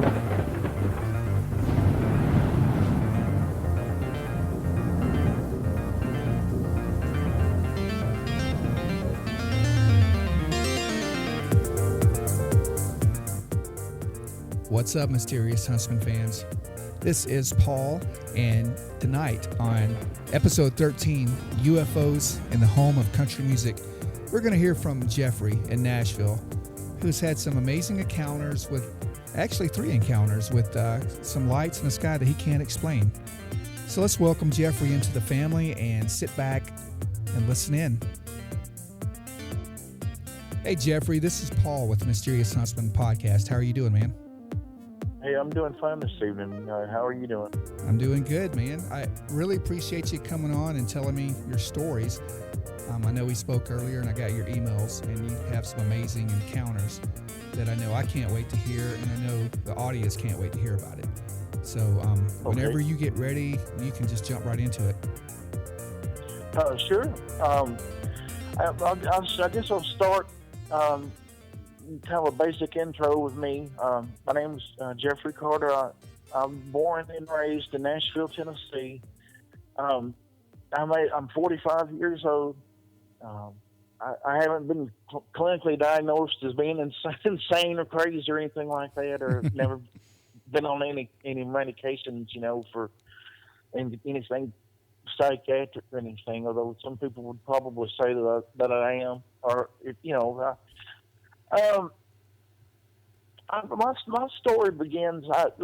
What's up, Mysterious Huntsman fans? This is Paul, and tonight on episode 13, UFO's in the Home of Country Music, we're going to hear from Jeffery in Nashville, who's had some amazing encounters with, actually 3 encounters with some lights in the sky that he can't explain. So let's welcome Jeffery into the family and sit back and listen in. Hey, Jeffery, this is Paul with Mysterious Huntsman Podcast. How are you doing, man? Hey, I'm doing fine this evening. How are you doing? I'm doing good, man. I really appreciate you coming on and telling me your stories. I know we spoke earlier and I got your emails, and you have some amazing encounters that I know I can't wait to hear, and I know the audience can't wait to hear about it. So whenever you get ready, you can just jump right into it. Sure. I guess I'll start kind of a basic intro with me. My name's Jeffery Carter. I'm born and raised in Nashville, Tennessee. I'm 45 years old. I haven't been clinically diagnosed as being insane or crazy or anything like that, or never been on any medications, for anything psychiatric or anything. Although some people would probably say that I am, or my story begins. Let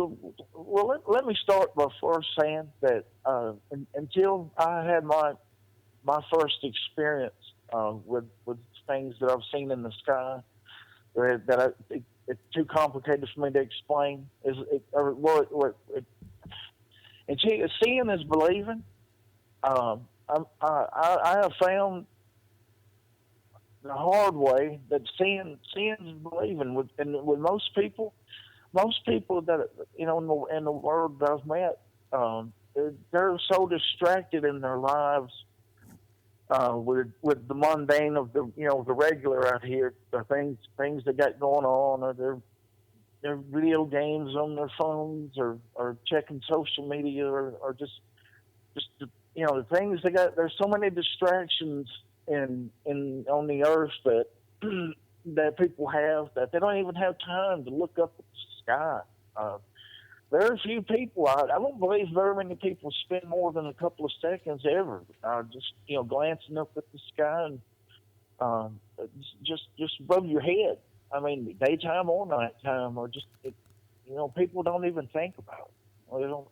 me start by first saying that until I had my first experience with things that I've seen in the sky, it's too complicated for me to explain. Seeing is believing. I have found the hard way that seeing is believing. With most people that in the world that I've met, they're so distracted in their lives with the mundane of the regular out here, the things they got going on, or their video games on their phones, or checking social media, or just the things they got. There's so many distractions in on the earth that people have, that they don't even have time to look up at the sky. Very few people. I don't believe very many people spend more than a couple of seconds ever just glancing up at the sky and just above your head. I mean, daytime or nighttime, or just people don't even think about it. They don't.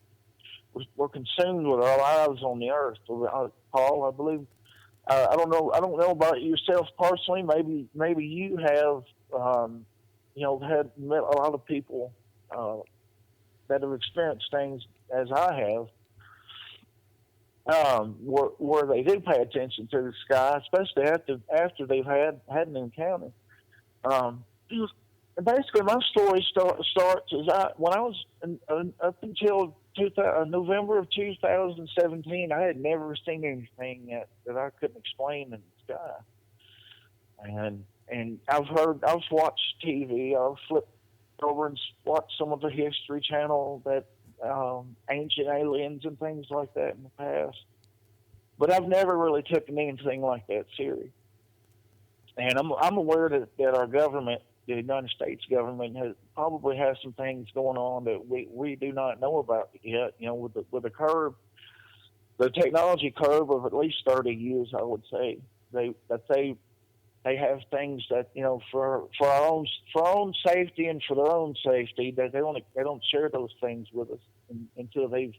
We're consumed with our lives on the earth. Paul, I believe. I don't know about yourself personally. Maybe you have had met a lot of people that have experienced things as I have, where they do pay attention to the sky, especially after they've had an encounter. Basically, my story starts when I was up until November of 2017. I had never seen anything that I couldn't explain in the sky, and I've watched TV. I've flipped over and watched some of the History Channel, that ancient aliens and things like that in the past, but I've never really taken anything like that serious. And I'm aware that our government, the United States government, probably has some things going on that we do not know about yet. With the technology curve of at least 30 years, I would say they have things that for our own safety and for their own safety, that they don't share those things with us until they've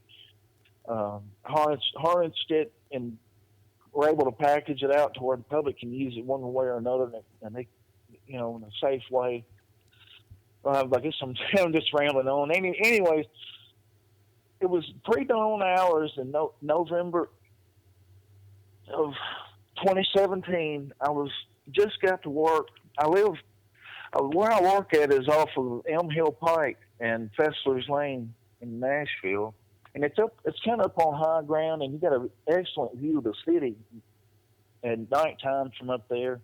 harnessed it and we're able to package it out to where the public can use it one way or another, and they in a safe way. I guess I'm just rambling on. Anyways, it was pre-dawn hours in November of 2017. I just got to work. Where I work at is off of Elm Hill Pike and Fessler's Lane in Nashville, and it's kind of up on high ground, and you got an excellent view of the city at nighttime from up there.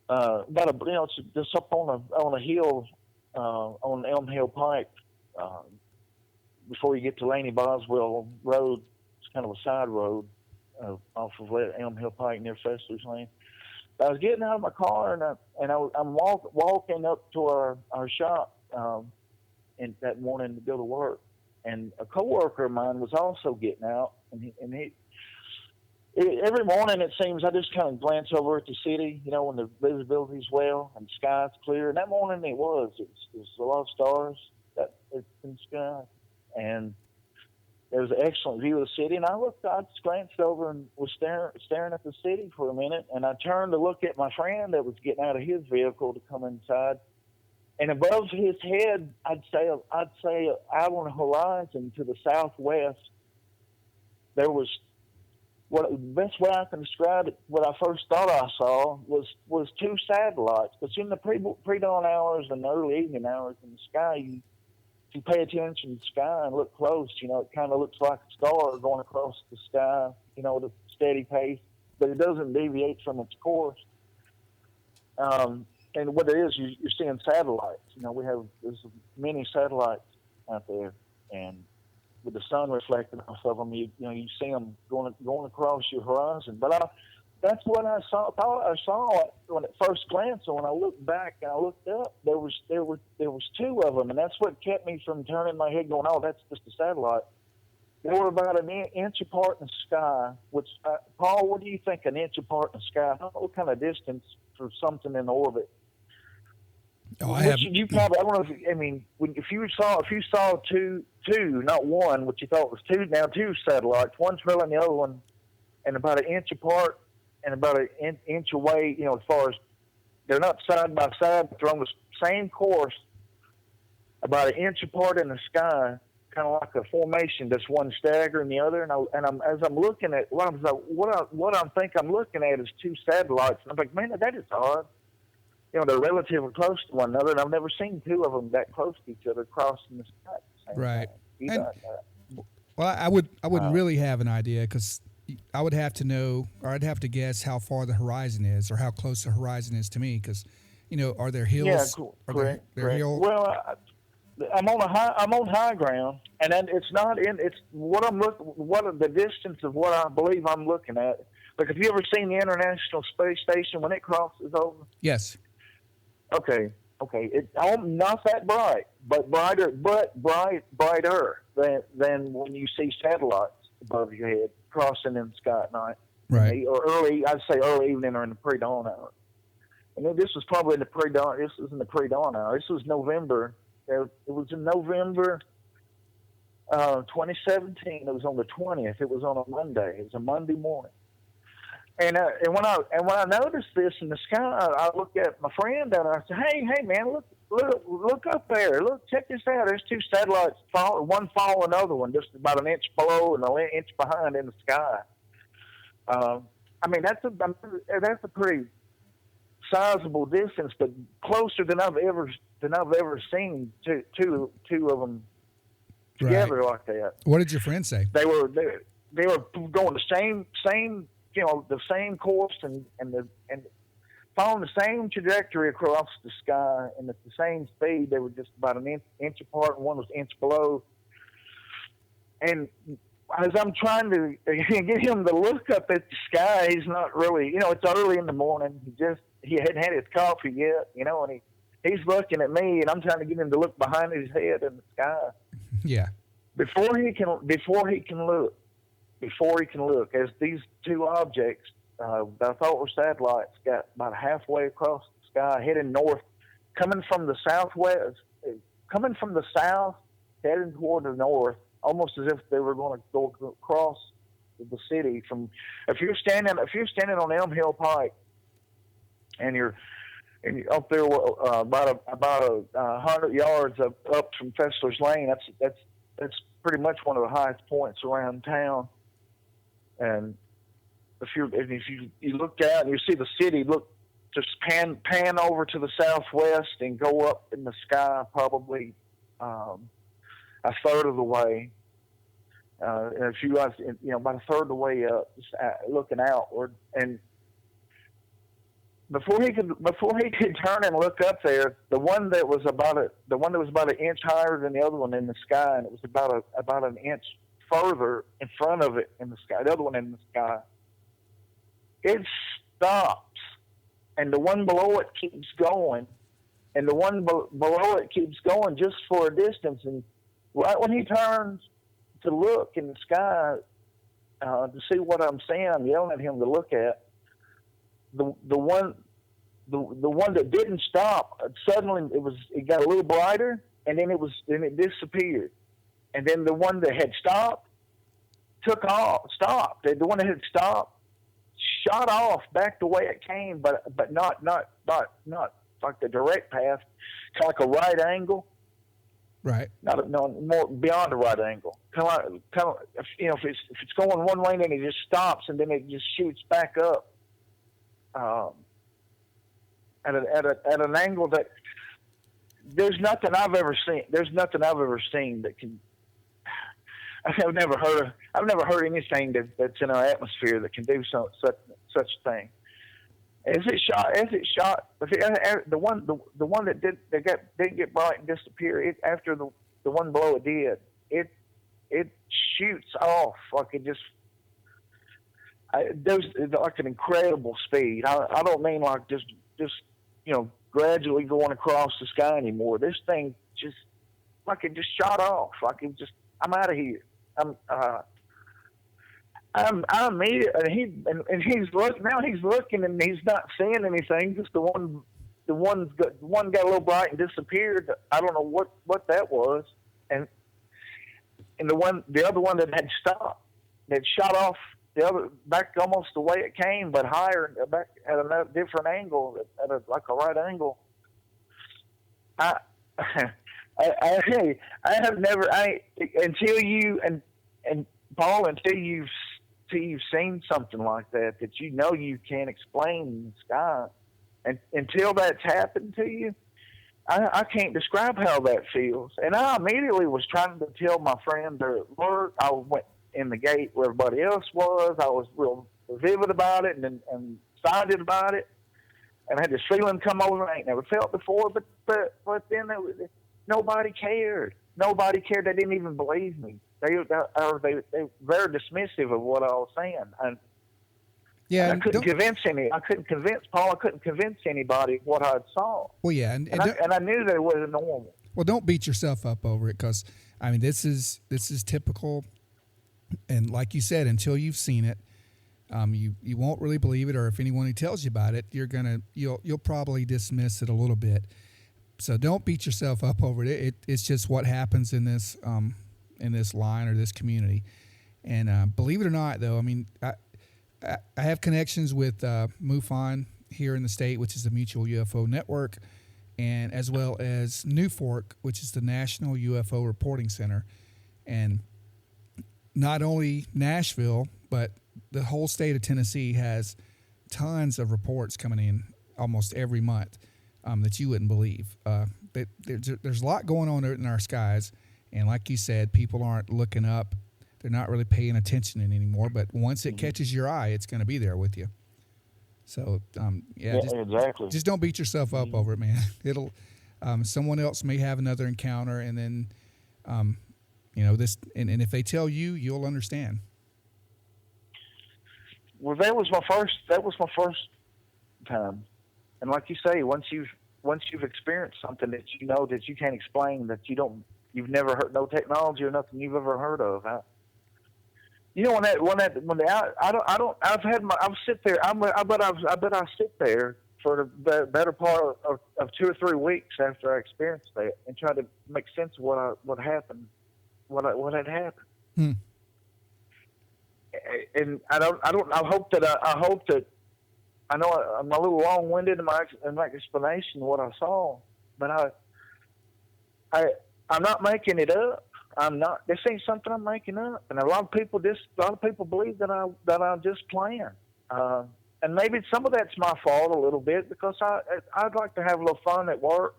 It's just up on a hill on Elm Hill Pike, before you get to Laney Boswell Road. It's kind of a side road off of Elm Hill Pike near Fessler's Lane. I was getting out of my car, and I'm walking up to our shop that morning to go to work, and a coworker of mine was also getting out, and he every morning it seems I just kind of glance over at the city, when the visibility's well and the sky's clear. And that morning it was a lot of stars in the sky, and there was an excellent view of the city. And I just glanced over and was staring at the city for a minute. And I turned to look at my friend that was getting out of his vehicle to come inside. And above his head, I'd say out on the horizon to the southwest, there was, what the best way I can describe it, what I first thought I saw was two satellites. But in the pre-dawn hours and the early evening hours in the sky, if you pay attention to the sky and look close, it kind of looks like a star going across the sky, at a steady pace, but it doesn't deviate from its course. And what it is, you're seeing satellites. There's many satellites out there, and with the sun reflecting off of them, you see them going across your horizon. But that's what I saw. Thought I saw it when at first glance, and when I looked back and I looked up, there was two of them, and that's what kept me from turning my head, going, "Oh, that's just a satellite." They were about an inch apart in the sky. Which, Paul, what do you think? An inch apart in the sky? I don't know what kind of distance for something in orbit. Oh, I have. You probably. I don't know. If you saw two, not one, which you thought was two. Now two satellites. One's trailing the other one, and about an inch apart, and about an inch away. As far as they're not side by side, but they're on the same course, about an inch apart in the sky, kind of like a formation. That's one staggering the other. And as I'm looking at what I think I'm looking at is two satellites. And I'm like, man, that is odd. They're relatively close to one another, and I've never seen two of them that close to each other crossing the sky. Right. Well, I wouldn't really have an idea, because I would have to know, or I'd have to guess how far the horizon is, or how close the horizon is to me, because are there hills? Yeah, cool. Correct. Hills? Well, I'm on high ground, and then it's not in. It's what I'm looking. What the distance of what I believe I'm looking at. Like, have you ever seen the International Space Station when it crosses over? Yes. Okay. It's not that bright, but brighter than when you see satellites above your head crossing in the sky at night. Right. Or I'd say early evening or in the pre-dawn hour. And this was probably in the pre-dawn. This was in the pre-dawn hour. This was November. It was in November 2017. It was on the 20th. It was on a Monday. It was a Monday morning. And when I noticed this in the sky, I looked at my friend and I said, "Hey, man, look up there. Look, check this out. There's two satellites, one following another one, just about an inch below and an inch behind in the sky." That's a pretty sizable distance, but closer than I've ever seen two of them together like that. What did your friend say? They were going the same. The same course and following the same trajectory across the sky, and at the same speed. They were just about an inch apart, and one was an inch below. And as I'm trying to get him to look up at the sky, he's not really, it's early in the morning. He hadn't had his coffee yet, and he's looking at me, and I'm trying to get him to look behind his head in the sky. Yeah. Before he can look, as these two objects that I thought were satellites got about halfway across the sky, heading north, coming from the southwest, coming from the south, heading toward the north, almost as if they were going to go across the city. If you're standing on Elm Hill Pike, and you're up there about 100 yards up from Fessler's Lane, that's pretty much one of the highest points around town. And if you look out and you see the city, just pan over to the southwest and go up in the sky probably a third of the way. And if you guys, about a third of the way up, just looking outward, and before he could turn and look up there, the one that was about an inch higher than the other one in the sky, and it was about an inch further in front of it in the sky. The other one in the sky, it stops, and the one below it keeps going, and the one below it keeps going just for a distance. And right when he turns to look in the sky to see what I'm seeing, I'm yelling at him to look at. The one that didn't stop, suddenly it got a little brighter, and then it disappeared. And then the one that had stopped stopped. The one that had stopped shot off back the way it came, but not like the direct path, kind of like a right angle. Right. No, more beyond a right angle. Kind of, you know, if it's going one way, then it just stops, and then it just shoots back up at an angle that there's nothing I've ever seen. There's nothing I've ever seen that can. I've never heard anything that's in our atmosphere that can do such a thing. As it shot, the one that didn't get bright and disappear. After the one below it did. It shoots off like it just. There's like an incredible speed. I don't mean like just you know, gradually going across the sky anymore. This thing just like it just shot off. Like it just, I'm out of here. I'm immediately, and he's looking and he's not seeing anything. Just the one got a little bright and disappeared. I don't know what that was, and the other one that had stopped, that shot off the other back almost the way it came, but higher, back at a different angle, like a right angle. I have never until you and Paul, until you've seen something like that you know you can't explain in the sky, and until that's happened to you, I can't describe how that feels. And I immediately was trying to tell my friend at work. I went in the gate where everybody else was. I was real vivid about it and excited about it, and I had this feeling come over I ain't never felt before. But then nobody cared. Nobody cared. They didn't even believe me. They were very dismissive of what I was saying. And I couldn't convince Paul. I couldn't convince anybody what I saw. Well, yeah, and I knew that it wasn't normal. Well, don't beat yourself up over it, because I mean this is typical. And like you said, until you've seen it, you won't really believe it. Or if anyone who tells you about it, you'll probably dismiss it a little bit. So don't beat yourself up over it. It's just what happens in this line or this community. And believe it or not, though, I mean, I have connections with MUFON here in the state, which is the Mutual UFO Network, and as well as NUFORC, which is the National UFO Reporting Center. And not only Nashville, but the whole state of Tennessee has tons of reports coming in almost every month that you wouldn't believe. There's a lot going on in our skies, and like you said, people aren't looking up. They're not really paying attention anymore, but once it catches your eye, it's going to be there with you. So, exactly. Just don't beat yourself up over it, man. It'll someone else may have another encounter, and then this, and if they tell you, you'll understand. Well, that was my first time, and like you say, once you've experienced something that you know that you can't explain, that you've never heard, no technology or nothing you've ever heard of. I bet I sit there for the better part of 2 or 3 weeks after I experienced that and try to make sense of what happened, what had happened. And I hope that I know I'm a little long-winded in my explanation of what I saw, but I'm not making it up. I'm not. This ain't something I'm making up, and a lot of people believe that I'm just playing. And maybe some of that's my fault a little bit, because I'd like to have a little fun at work,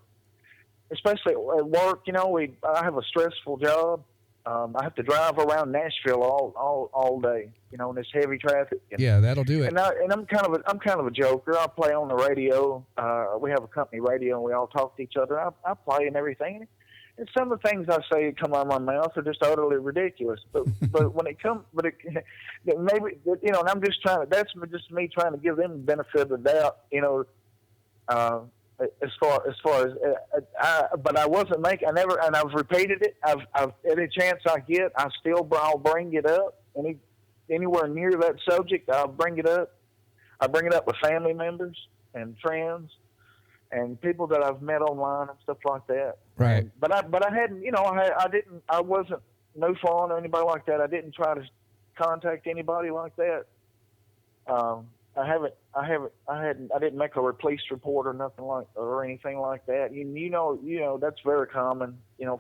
especially at work. I have a stressful job. I have to drive around Nashville all day, you know, in this heavy traffic. And, Yeah, that'll do it. I'm kind of a joker. I play on the radio. We have a company radio, and we all talk to each other. I play and everything. And some of the things I say come out of my mouth are just utterly ridiculous. But when it comes, maybe, you know, and I'm just that's just me trying to give them the benefit of the doubt, you know. As far as but I wasn't making. I never, and I've repeated it. I've any chance I get, I'll bring it up. Anywhere near that subject, I'll bring it up. I bring it up with family members and friends and people that I've met online and stuff like that. Right. But I hadn't, you know, I wasn't no phone or anybody like that. I didn't try to contact anybody like that. I didn't make a police report or nothing or anything like that. You know, that's very common, you know,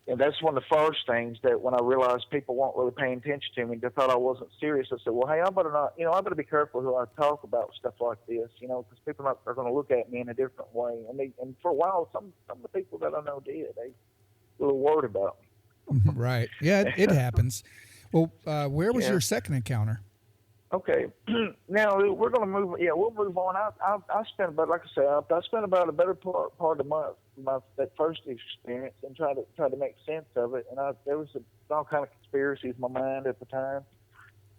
and that's one of the first things that when I realized people weren't really paying attention to me, they thought I wasn't serious. I said, well, hey, I better be careful who I talk about stuff like this, you know, because people are going to look at me in a different way. And for a while, some of the people that I know did, they were a little worried about me. Right. Yeah, it happens. Well, where was your second encounter? Okay, now we're going to move. Yeah, we'll move on. I spent about, like I said, I spent about a better part of my that first experience and try to make sense of it. And there was all kind of conspiracies in my mind at the time,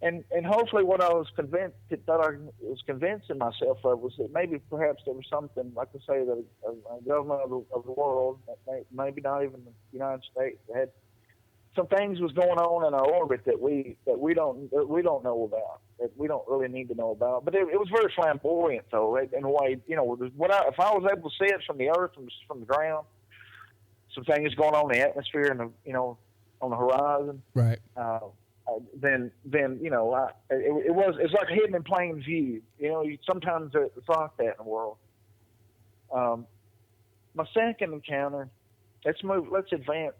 and hopefully what I was convincing myself of was that maybe perhaps there was something, like I say, that a government of the world, maybe not even the United States, that had some things was going on in our orbit that we don't know about, that we don't really need to know about. But it was very flamboyant, though, in a way. You know, if I was able to see it from the earth, from the ground, some things going on in the atmosphere and on the horizon, right? Then you know, it's like hidden in plain view. You know, sometimes it's like that in the world. My second encounter. Let's advance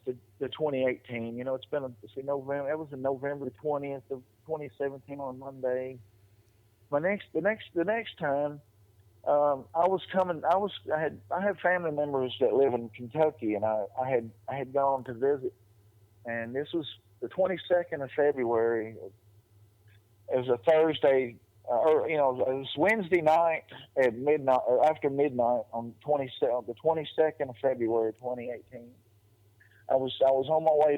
to 2018. You know, it's been November. It was in November 20th of 2017 on Monday. The next time, I had family members that live in Kentucky, and I had gone to visit, and this was the 22nd of February. It was a Thursday. It was Wednesday night at midnight, or after midnight on the 22nd of February, 2018. I was on my way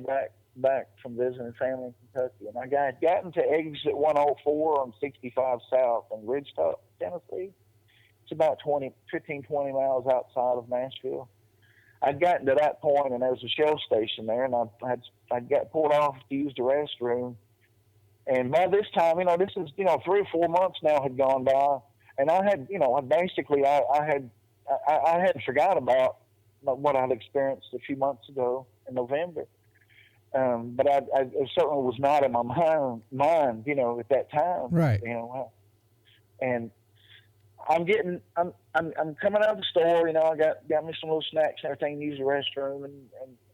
back from visiting family in Kentucky, and I had gotten to exit 104 on 65 South in Ridgetop, Tennessee. It's about 15, 20 miles outside of Nashville. I'd gotten to that point, and there was a Shell station there, and I'd got pulled off to use the restroom. And by this time, you know, this is, you know, 3 or 4 months now had gone by, and I had, you know, I had forgot about what I'd experienced a few months ago in November. But I it certainly was not in my mind, you know, at that time. Right. You know, and I'm coming out of the store, you know, I got me some little snacks and everything, use the restroom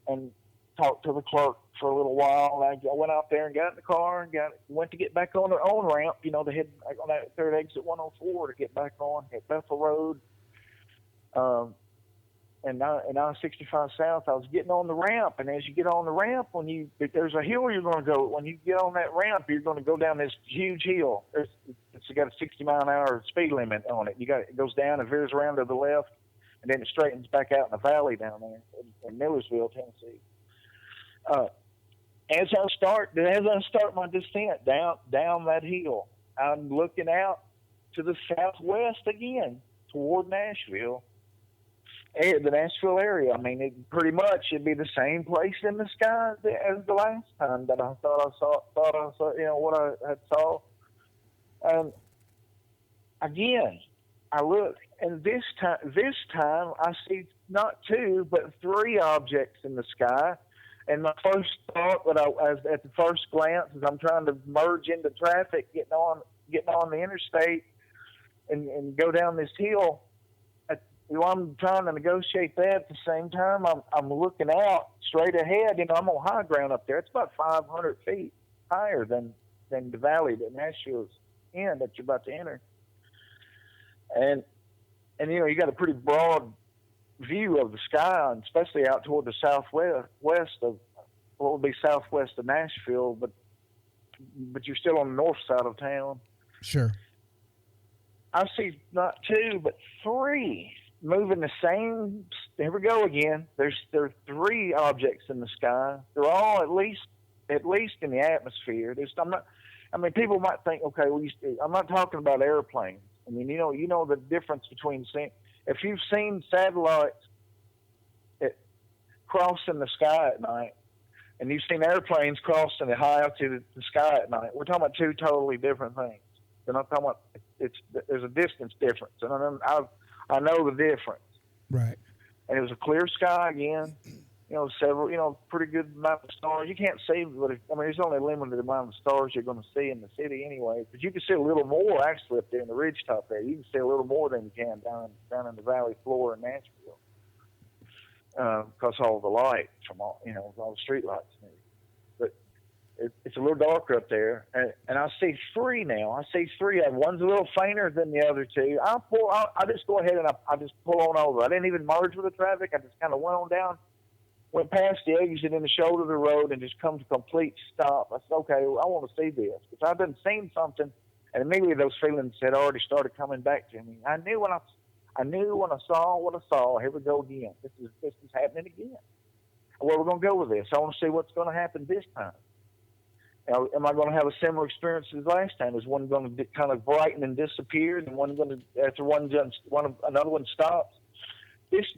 and talked to the clerk for a little while. I went out there and got in the car and went to get back on their own ramp. You know, they had on that third exit 104 to get back on at Bethel Road. And now 65 South, I was getting on the ramp, and as you get on the ramp, if there's a hill you're going to go, when you get on that ramp, you're going to go down this huge hill. It's got a 60-mile-an-hour speed limit on it. It goes down and veers around to the left, and then it straightens back out in the valley down there in Millersville, Tennessee. As I start my descent down that hill, I'm looking out to the southwest again toward Nashville, the Nashville area. I mean, it'd be the same place in the sky as the last time that I thought I saw. You know what I had saw. Again, I look, and this time I see not 2 but 3 objects in the sky. And my first thought, at the first glance, as I'm trying to merge into traffic, getting on the interstate, and go down this hill, while I'm trying to negotiate that at the same time, I'm looking out straight ahead. You know, I'm on high ground up there. It's about 500 feet higher than the valley that Nashville's in that you're about to enter. And you know, you got a pretty broad view of the sky, and especially out toward the southwest of what would be southwest of Nashville, but you're still on the north side of town. Sure. I see not two, but three moving the same. Here we go again. There are three objects in the sky. They're all at least in the atmosphere. People might think, okay, I'm not talking about airplanes. I mean, you know the difference between if you've seen satellites crossing the sky at night, and you've seen airplanes crossing the high altitude the sky at night, we're talking about two totally different things. We're not talking about there's a distance difference, and I know the difference. Right. And it was a clear sky again. Several, pretty good amount of stars. You can't see, but there's only a limited amount of stars you're going to see in the city anyway. But you can see a little more actually up there in the ridgetop there. You can see a little more than you can down in the valley floor in Nashville, because all the light from all the street lights and everything. But it's a little darker up there, and I see three now. I see three, and one's a little fainter than the other two. I just go ahead and I just pull on over. I didn't even merge with the traffic. I just kind of went on down. Went past the exit in the shoulder of the road and just come to a complete stop. I said, okay, I want to see this. Because I've been seeing something, and immediately those feelings had already started coming back to me. I knew when I saw what I saw. Here we go again. This is happening again. Where we're going to go with this? I want to see what's going to happen this time. Am I going to have a similar experience as last time? Is one going to kind of brighten and disappear, and one going to after another one stops?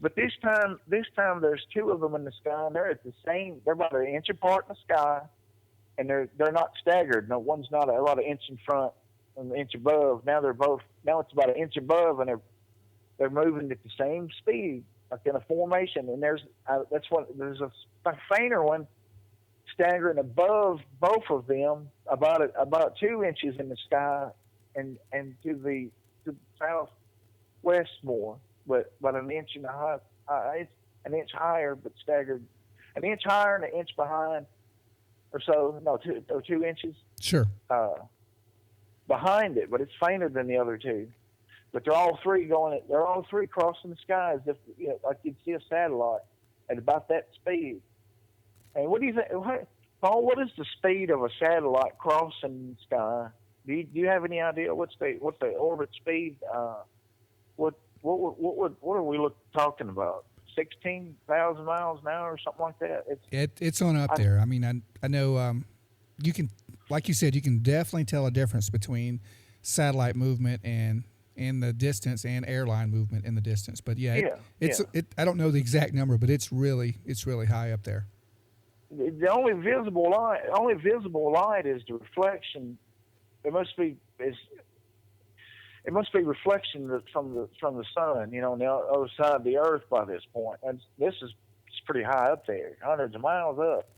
But this time there's two of them in the sky, and they're at the same. They're about an inch apart in the sky, and they're not staggered. No, one's not about an inch in front and an inch above. Now it's about an inch above, and they're moving at the same speed, like in a formation. And there's a fainter one staggering above both of them, about 2 inches in the sky, and to the southwest more. But an inch and a half, it's an inch higher, but staggered, an inch higher and an inch behind, or so. No, 2 inches. Sure. Behind it, but it's fainter than the other two. But they're all three crossing the sky as if like you'd see a satellite at about that speed. And what do you think, Paul? What is the speed of a satellite crossing the sky? Do you have any idea what's the orbit speed? What are we talking about? 16,000 miles an hour or something like that? It's on up there. I mean, I know you can, like you said, you can definitely tell a difference between satellite movement and the distance and airline movement in the distance. But I don't know the exact number, but it's really high up there. The only visible light is the reflection. It must be reflection from the sun, on the other side of the earth by this point. And it's pretty high up there, hundreds of miles up.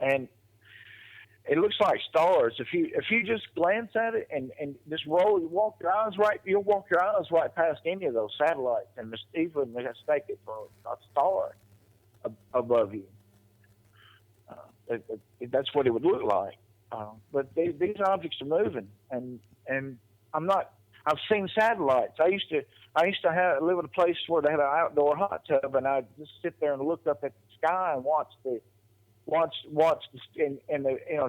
And it looks like stars. If you just glance at it and just you'll walk your eyes right past any of those satellites and just even mistake it for a star above you. That's what it would look like. But these objects are moving, and I've seen satellites. I used to live in a place where they had an outdoor hot tub, and I'd just sit there and look up at the sky and watch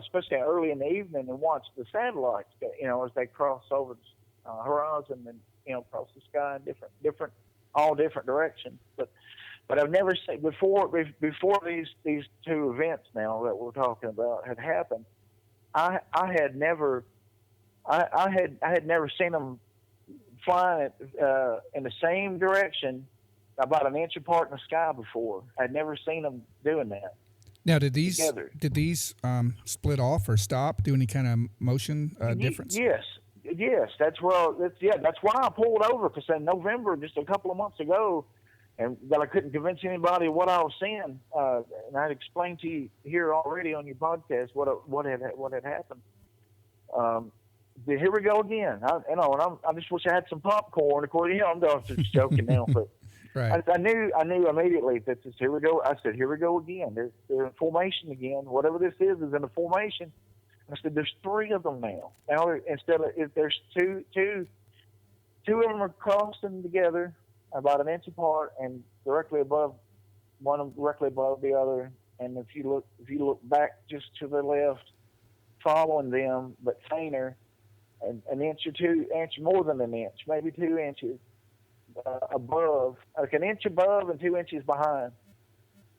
especially early in the evening, and watch the satellites, as they cross over the horizon and cross the sky in all different directions. But I've never seen before these two events now that we're talking about had happened. I had never seen them flying in the same direction about an inch apart in the sky before. I'd never seen them doing that. Now, did these split off or stop? Do any kind of motion difference? Yes. That's why I pulled over, because in November, just a couple of months ago, and that I couldn't convince anybody of what I was seeing. And I'd explained to you here already on your podcast what had happened. Here we go again. I just wish I had some popcorn. Of course, I'm just joking now, but right. I knew immediately that here we go. I said, here we go again. They're in formation again. Whatever this is in a formation. I said, there's three of them now. Now, instead of if there's two of them are crossing together, about an inch apart, and directly above directly above the other. And if you look back just to the left, following them, but fainter, an inch or 2 inch, more than an inch, maybe 2 inches above, like an inch above and 2 inches behind.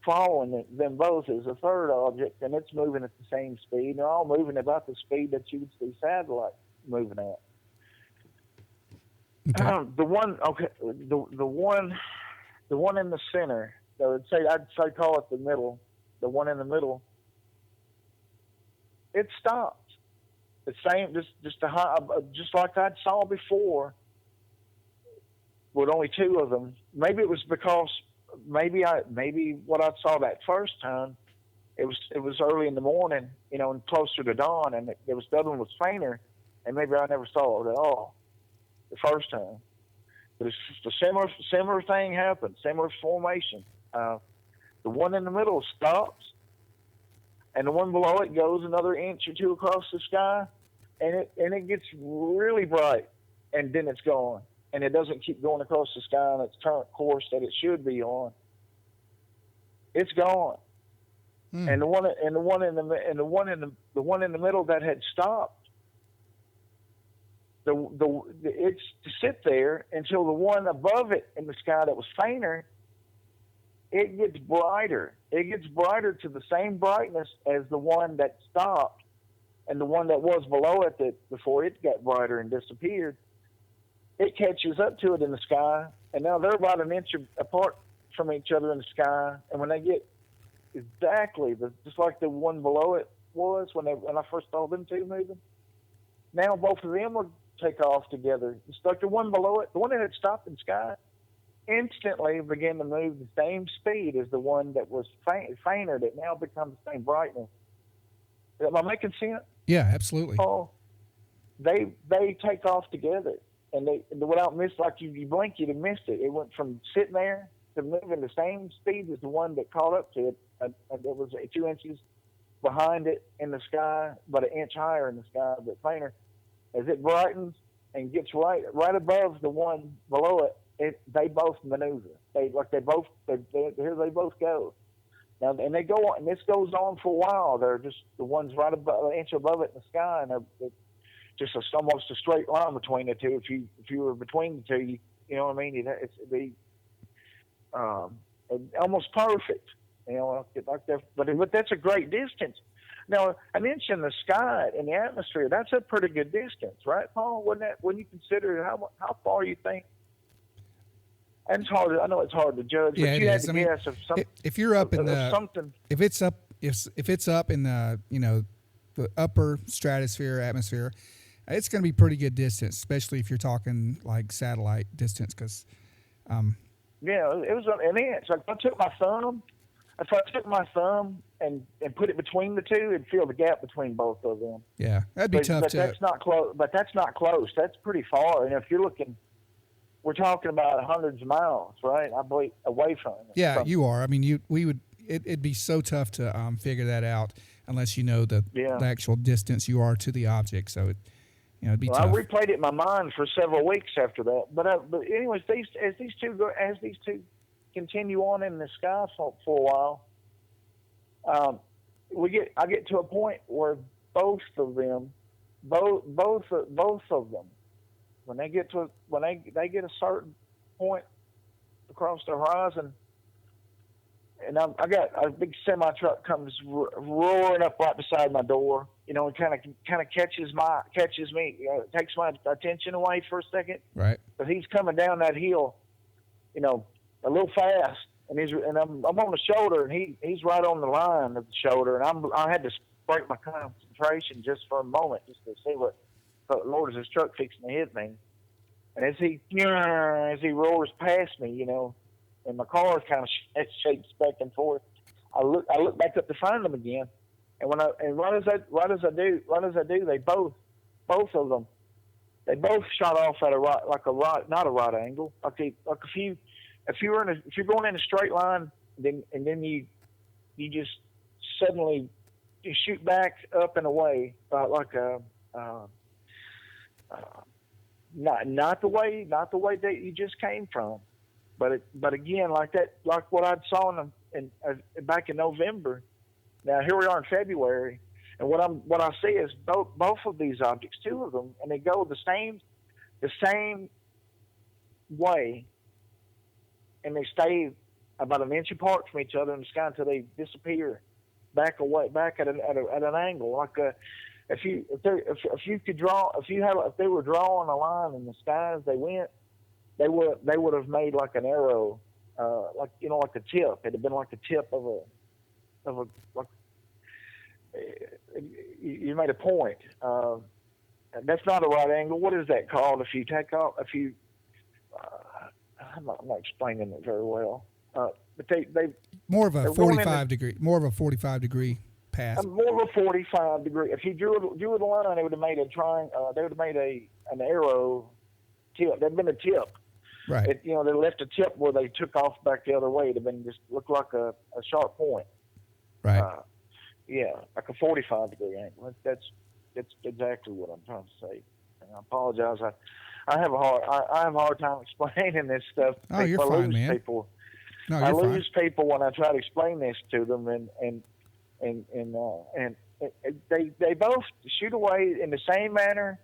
Following them both is a third object, and it's moving at the same speed. They're all moving about the speed that you would see satellites moving at. Okay. The one in the center. I'd say call it the middle. The one in the middle. It stopped. The same, just like I saw before, with only two of them. Maybe it was because maybe what I saw that first time, it was early in the morning, and closer to dawn, and the other one was fainter, and maybe I never saw it at all the first time. But it's just a similar thing happened, similar formation. The one in the middle stops, and the one below it goes another inch or two across the sky, and it gets really bright, and then it's gone, and it doesn't keep going across the sky on its current course that it should be on. It's gone, and the one in the middle that had stopped, it's to sit there until the one above it in the sky that was fainter, it gets brighter. It gets brighter to the same brightness as the one that stopped, and the one that was below it before it got brighter and disappeared. It catches up to it in the sky, and now they're about an inch apart from each other in the sky. And when they get exactly just like the one below it was when I first saw them two moving, now both of them will take off together. It's like the one below it, the one that had stopped in the sky, instantly began to move the same speed as the one that was fainter, that now becomes the same brightness. Am I making sense? Yeah, absolutely. Oh, they take off together, and without like you blink, you'd have missed it. It went from sitting there to moving the same speed as the one that caught up to it. It was 2 inches behind it in the sky, but an inch higher in the sky, but fainter. As it brightens and gets right above the one below it, they both maneuver. Here they both go. Now, and they go on, and this goes on for a while. They're just the ones right above, an inch above it in the sky, and they're just almost a straight line between the two. If you were between the two, you know what I mean? It'd be almost perfect. Like that. But that's a great distance. Now, an inch in the sky, in the atmosphere, that's a pretty good distance, right, Paul? When you consider how far you think? And it's hard. I know it's hard to judge, but you had to guess of something. If you're up in the something, if it's up in the the upper stratosphere atmosphere, it's going to be pretty good distance, especially if you're talking like satellite distance. Because yeah, it was an inch. Like if I took my thumb and put it between the two, it'd feel the gap between both of them. Yeah, that'd be tough. But that's not close. But that's not close. That's pretty far. And if you're looking, we're talking about hundreds of miles, right? I believe away from it. Yeah, you are. I mean, it'd be so tough to figure that out unless you know the actual distance you are to the object. So it'd be tough. I replayed it in my mind for several weeks after that. But anyways, as these two continue on in the sky for a while, I get to a point where both of them, when they get a certain point across the horizon, and I got a big semi truck comes roaring up right beside my door, and kind of catches me, takes my attention away for a second, right? But he's coming down that hill, a little fast, and I'm on the shoulder, and he's right on the line of the shoulder, and I had to break my concentration just for a moment, just to see what Lord, is this truck fixing to hit me? And as he roars past me, and my car kind of shakes back and forth, I look back up to find them again, and right as I do, they both of them, they both shot off at not a right angle, if you're going in a straight line, then you just suddenly you shoot back up and away, like a not the way that you just came from. But again, like what I saw back in November. Now here we are in February, and what I see is both of these objects, two of them, and they go the same way, and they stay about an inch apart from each other in the sky until they disappear back at an angle. Like if they were drawing a line in the sky as they went, they would have made like an arrow, like a tip. It'd have been like the tip of a you made a point. That's not a right angle. What is that called? If you take off, I'm not explaining it very well. But they more of a 45 degree path. More of a 45 degree. If you drew a line, they would have made a triangle. They would have made an arrow tip. There'd been a tip. Right. They left a tip where they took off back the other way. It'd have been just looked like a sharp point. Right. Like a 45 degree angle. That's exactly what I'm trying to say. And I apologize. I have a hard time explaining this stuff. Oh, you're fine, man. I lose people when I try to explain this to them, and they both shoot away in the same manner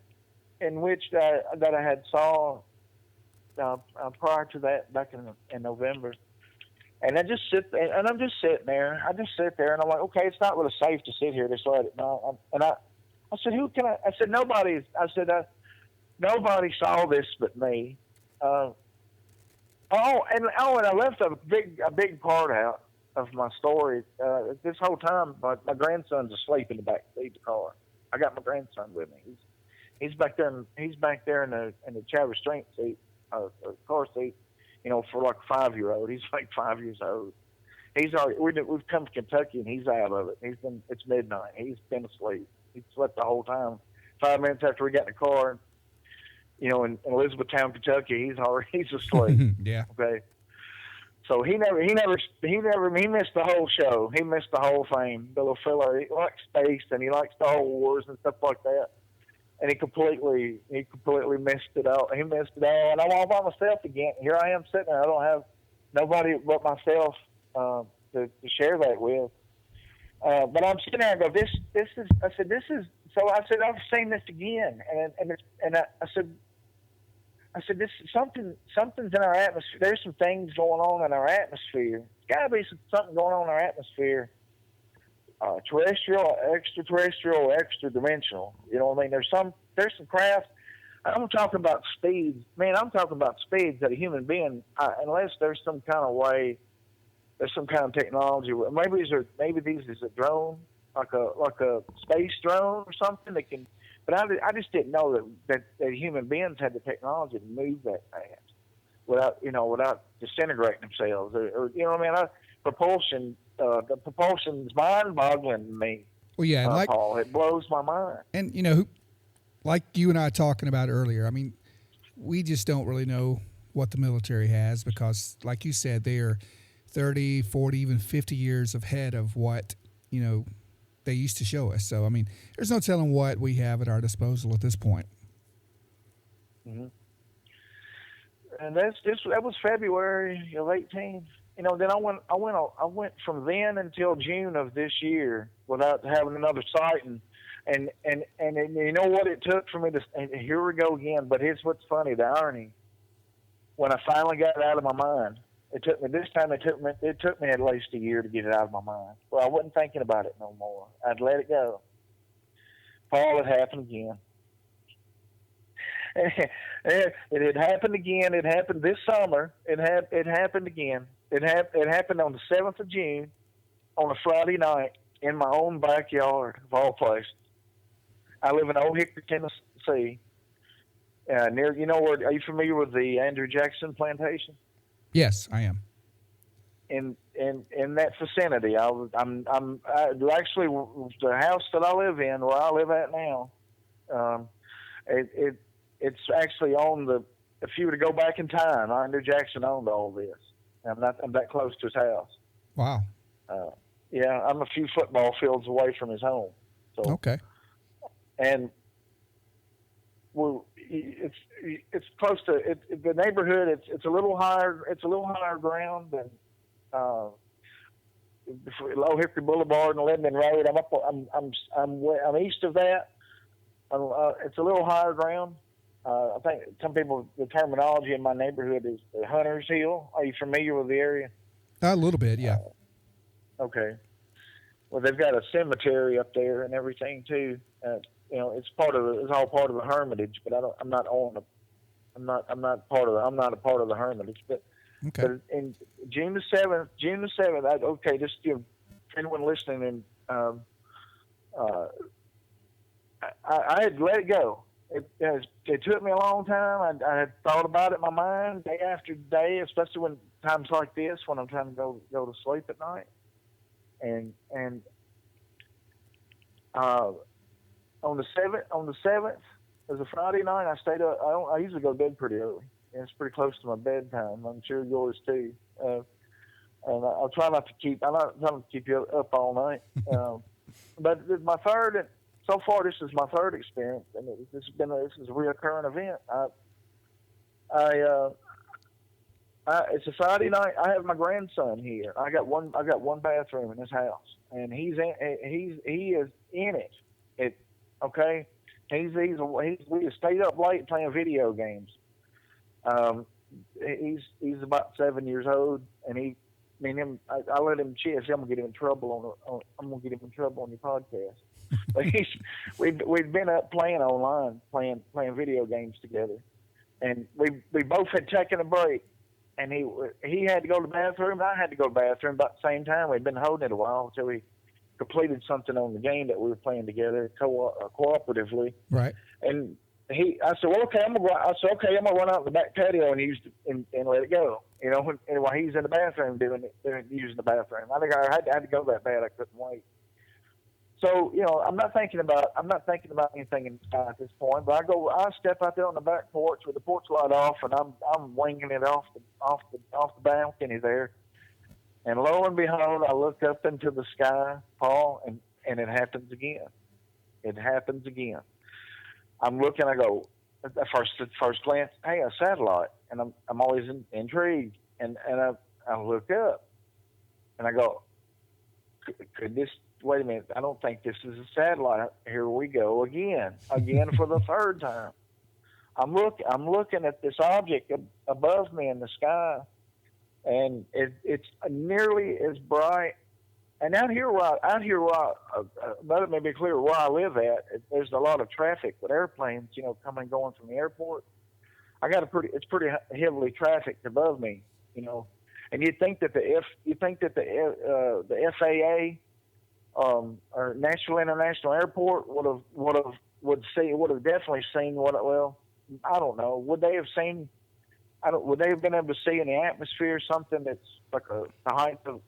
in which that I had saw prior to that back in November. And I'm just sitting there. I just sit there, and I'm like, okay, it's not really safe to sit here. Just let it. I said, who can I? I said, nobody. I said, nobody saw this but me. And I left a big part out of my story. This whole time, my grandson's asleep in the back seat of the car. I got my grandson with me. He's back there. He's back there in the child restraint seat, car seat. For like a 5-year-old. He's like 5 years old. We've come to Kentucky and he's out of it. It's midnight. He's been asleep. He slept the whole time. 5 minutes after we got in the car, in Elizabethtown, Kentucky, he's asleep. Yeah. Okay. So he missed the whole show. He missed the whole thing. The little fella, he likes space and he likes Star Wars and stuff like that. And he completely missed it all. He missed it all, and I'm all by myself again. Here I am sitting there. I don't have nobody but myself to share that with. But I'm sitting there and go, this is. I said, this is. So I said, I've seen this again, and I said, this something's in our atmosphere. There's some things going on in our atmosphere. There's got to be something going on in our atmosphere. Terrestrial, extraterrestrial, extra dimensional. You know what I mean? There's some craft. I'm talking about speeds. Man, I'm talking about speeds that a human being, unless there's some kind of way, there's some kind of technology. Maybe these is a drone, like a space drone or something that can. But I just didn't know that human beings had the technology to move that fast without disintegrating themselves or you know what I mean? Propulsion. The propulsion's mind-boggling to me. Well, yeah, Paul, it blows my mind. And like you and I talking about earlier, I mean, we just don't really know what the military has because, like you said, they are 30, 40, even 50 years ahead of what they used to show us. So, I mean, there's no telling what we have at our disposal at this point. Mm-hmm. And that was February of 2018. Then I went from then until June of this year without having another sighting, and you know what it took for me to. And here we go again. But here's what's funny: the irony. When I finally got it out of my mind, it took me at least a year to get it out of my mind. Well, I wasn't thinking about it no more. I'd let it go. Paul, it happened again. It had happened again. It happened this summer. It happened again. It happened on the 7th of June on a Friday night in my own backyard of all places. I live in Old Hickory, Tennessee. Are you familiar with the Andrew Jackson plantation? Yes, I am. In that vicinity, I'm actually the house that I live in, where I live at now. It's actually on the. If you were to go back in time, Andrew Jackson owned all this. I'm that close to his house. Wow. Yeah, I'm a few football fields away from his home. So okay. And it's close to the neighborhood. It's a little higher. It's a little higher ground than Low Hickory Boulevard and Lebanon Road. I'm east of that. It's a little higher ground. I think some people, the terminology in my neighborhood is the Hunter's Hill. Are you familiar with the area? A little bit, yeah. Okay. Well, they've got a cemetery up there and everything too. It's all part of the Hermitage, but I'm not a part of the Hermitage. But in June the 7th, just anyone listening, and I had let it go. It took me a long time. I had thought about it in my mind day after day, especially when times like this, when I'm trying to go to sleep at night. And on the 7th, it was a Friday night. I stayed up. I usually go to bed pretty early. And it's pretty close to my bedtime. I'm sure yours too. And I'll try not to keep. I'm not trying to keep you up all night. But my third. So far, this is my third experience, and this is a reoccurring event. It's a Friday night. I have my grandson here. I got one bathroom in this house, and he is in it. Okay. We stayed up late playing video games. He's about 7 years old, and I let him chase. I'm gonna get him in trouble I'm gonna get him in trouble on your podcast. But we'd been up playing online, playing video games together, and we both had taken a break, and he had to go to the bathroom, and I had to go to the bathroom about the same time. We'd been holding it a while until we completed something on the game that we were playing together cooperatively. Right. And I said, well, okay, I'm gonna run out in the back patio and let it go. And while he's in the bathroom using the bathroom, I think I had to go that bad I couldn't wait. So I'm not thinking about anything inside at this point. But I step out there on the back porch with the porch light off, and I'm winging it off the balcony there. And lo and behold, I look up into the sky, Paul, and it happens again. It happens again. I'm looking. I go at first glance, hey, a satellite, and I'm always intrigued. And I look up, and I go, could this? Wait a minute, I don't think this is a satellite. Here we go again for the third time. I'm looking at this object above me in the sky, and it's nearly as bright. And out here, let me be clear, where I live at, there's a lot of traffic with airplanes, coming and going from the airport. It's pretty heavily trafficked above me, And you'd think that the FAA or Nashville International Airport would have definitely seen I don't know. Would they have been able to see in the atmosphere something that's like the height of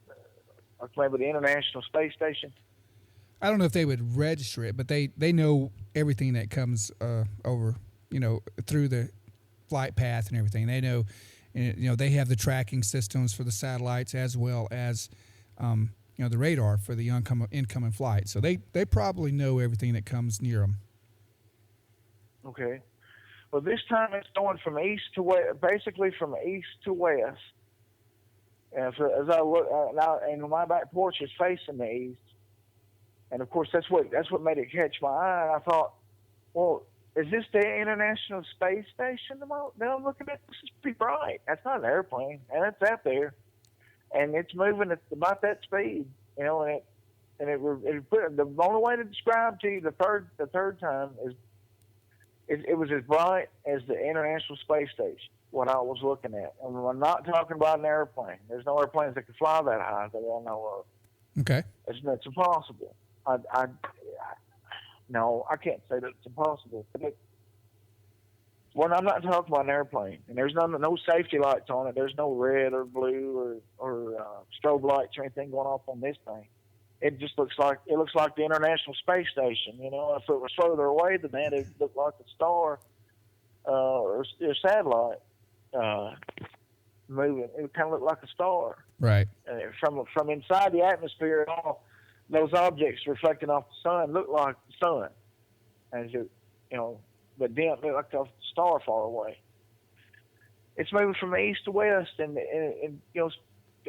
maybe the International Space Station? I don't know if they would register it, but they know everything that comes over, through the flight path and everything. They know, they have the tracking systems for the satellites as well as the radar for the incoming flight. So they probably know everything that comes near them. Okay. Well, this time it's going from east to west, basically from east to west. And so as I look now, and my back porch is facing the east, and of course that's what made it catch my eye. And I thought, well, is this the International Space Station that I'm looking at? This is pretty bright. That's not an airplane, and it's out there. And it's moving at about that speed, the only way to describe to you the third time is it was as bright as the International Space Station, what I was looking at. And I'm not talking about an airplane. There's no airplanes that can fly that high that I know of. Okay. It's impossible. No, I can't say that it's impossible. Well, I'm not talking about an airplane, and there's no safety lights on it. There's no red or blue or strobe lights or anything going off on this thing. It just looks like the International Space Station. If it was further away than that, it'd look like a star or a satellite moving. It would kind of look like a star. Right. From inside the atmosphere, all those objects reflecting off the sun look like the sun. As dim, like a star far away. It's moving from east to west, and in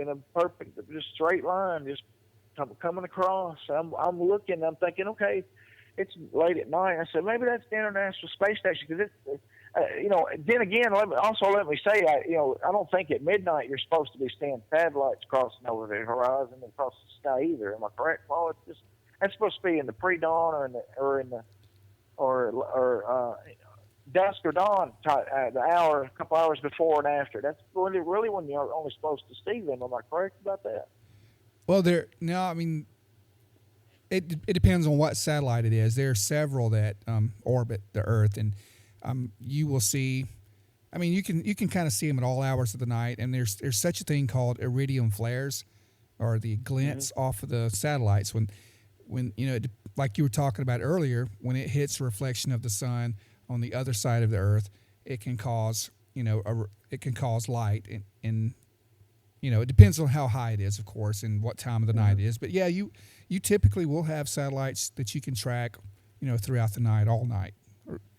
a perfect, just straight line, just coming across. I'm looking. I'm thinking, okay, it's late at night. I said maybe that's the International Space Station because it's. Then again, let me say, I don't think at midnight you're supposed to be seeing satellites crossing over the horizon and across the sky either. Am I correct, Paul? That's supposed to be in the pre-dawn or dusk or dawn, the hour, a couple hours before and after. That's really when you're only supposed to see them. Am I correct about that? Well, I mean, it depends on what satellite it is. There are several that orbit the Earth, and you will see. I mean, you can kind of see them at all hours of the night, and there's such a thing called iridium flares, or the glints off of the satellites when like you were talking about earlier, when it hits a reflection of the sun on the other side of the Earth, it can cause light, and it depends on how high it is, of course, and what time of the night it is. But yeah, you typically will have satellites that you can track, throughout the night, all night,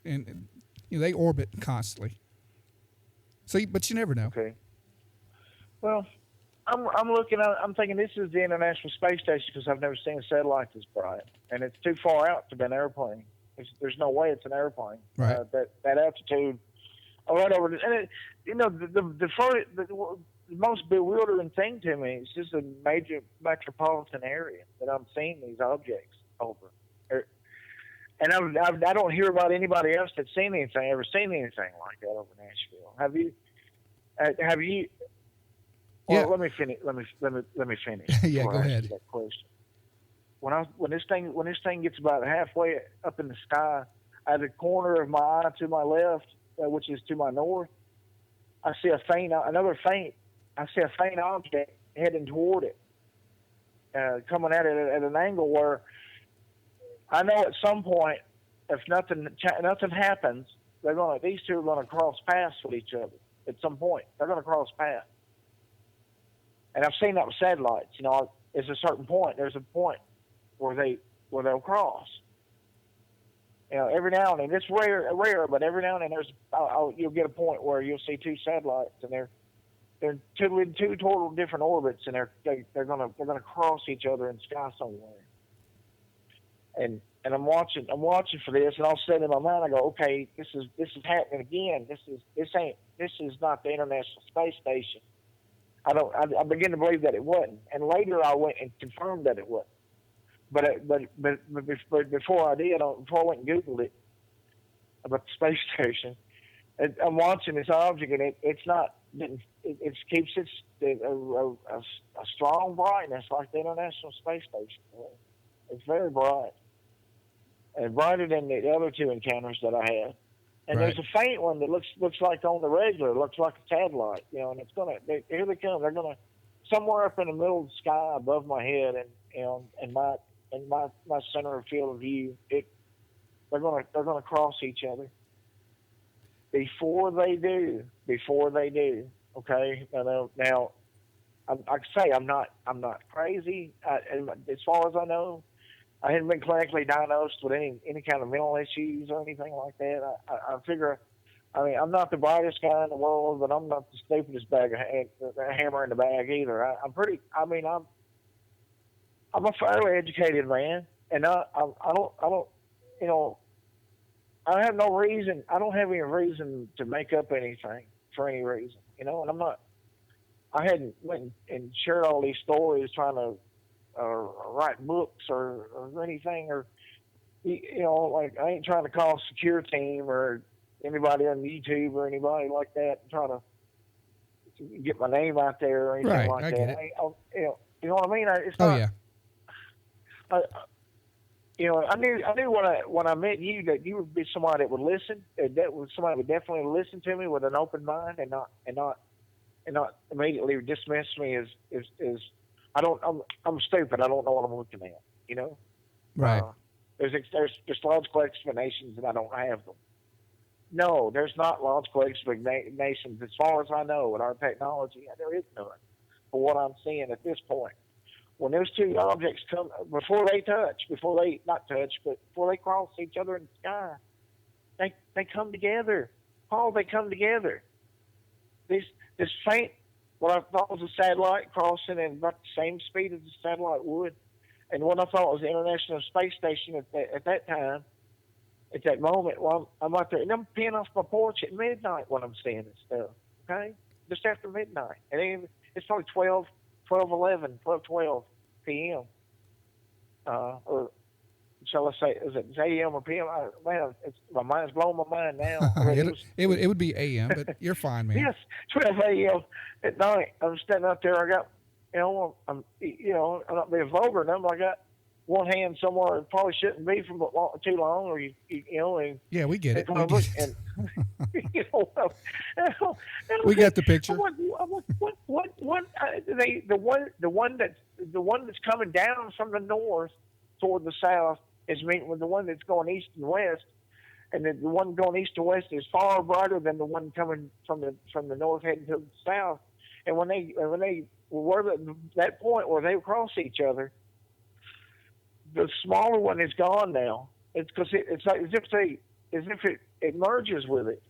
and they orbit constantly. So, but you never know. Okay. Well, I'm looking. I'm thinking this is the International Space Station because I've never seen a satellite this bright, and it's too far out to be an airplane. There's no way it's an airplane. Right. That altitude, right over. And the most bewildering thing to me is just a major metropolitan area that I'm seeing these objects over. And I don't hear about anybody else that's ever seen anything like that over Nashville. Have you? Well, Yeah. let me finish. Yeah, go ahead. That question. When this thing gets about halfway up in the sky, at the corner of my eye to my left, which is to my north, I see a faint object heading toward it, coming at it at an angle where I know at some point, if nothing happens, these two are gonna cross paths with each other. At some point, they're gonna cross paths. And I've seen that with satellites. It's a certain point. There's a point where they'll cross. Every now and then, it's rare, but every now and then you'll get a point where you'll see two satellites, and they're in two total different orbits, and they're gonna cross each other in the sky somewhere. And I'm watching for this, and all of a sudden in my mind I go, okay, this is happening again. This is not the International Space Station. I begin to believe that it wasn't, and later I went and confirmed that it wasn't. But before I went and Googled it about the space station, I'm watching this object, and it's not. It keeps a strong brightness like the International Space Station. It's very bright, and brighter than the other two encounters that I had. And Right. there's a faint one that looks like on the regular, looks like a satellite, and here they come. They're gonna somewhere up in the middle of the sky above my head, and my center of field of view. They're gonna cross each other. Before they do, okay. Now, I say I'm not crazy. As far as I know, I hadn't been clinically diagnosed with any kind of mental issues or anything like that. I figure, I'm not the brightest guy in the world, but I'm not the stupidest hammer in the bag either. I'm a fairly educated man, and I have no reason. I don't have any reason to make up anything for any reason, and I'm not. I hadn't went and shared all these stories trying to write books or anything, or like I ain't trying to call a secure team or anybody on YouTube or anybody like that and try to get my name out there or anything Right, like I that. get it. You know what I mean? It's Oh not. yeah. I knew when I met you that you would be somebody that would listen. That was somebody that would definitely listen to me with an open mind and not immediately dismiss me as I'm stupid. I don't know what I'm looking at. Right. There's logical explanations and I don't have them. No, there's not logical explanations as far as I know with our technology. There is none for what I'm seeing at this point. When those two objects come, before they cross each other in the sky, they come together. Paul, they come together. This faint, what I thought was a satellite crossing at about the same speed as the satellite would, and what I thought was the International Space Station at that time, at that moment. Well, I'm out there, and I'm peeing off my porch at midnight when I'm seeing this stuff, okay? Just after midnight. And it's probably 12 p.m. Or shall I say, is it a.m. or p.m.? Man, my mind's blowing my mind now. It would be a.m., but you're fine, man. Yes, 12 a.m. at night. I'm standing out there. I got, I'm not being vulgar. And I got one hand somewhere it probably shouldn't be for too long, or and yeah, we get it. And, we got the picture. The one that's coming down from the north toward the south is meeting with the one that's going east and west, and the one going east and west is far brighter than the one coming from the north heading to the south. And when they were at that point where they cross each other, the smaller one is gone now. It's because it's like as if it merges with it.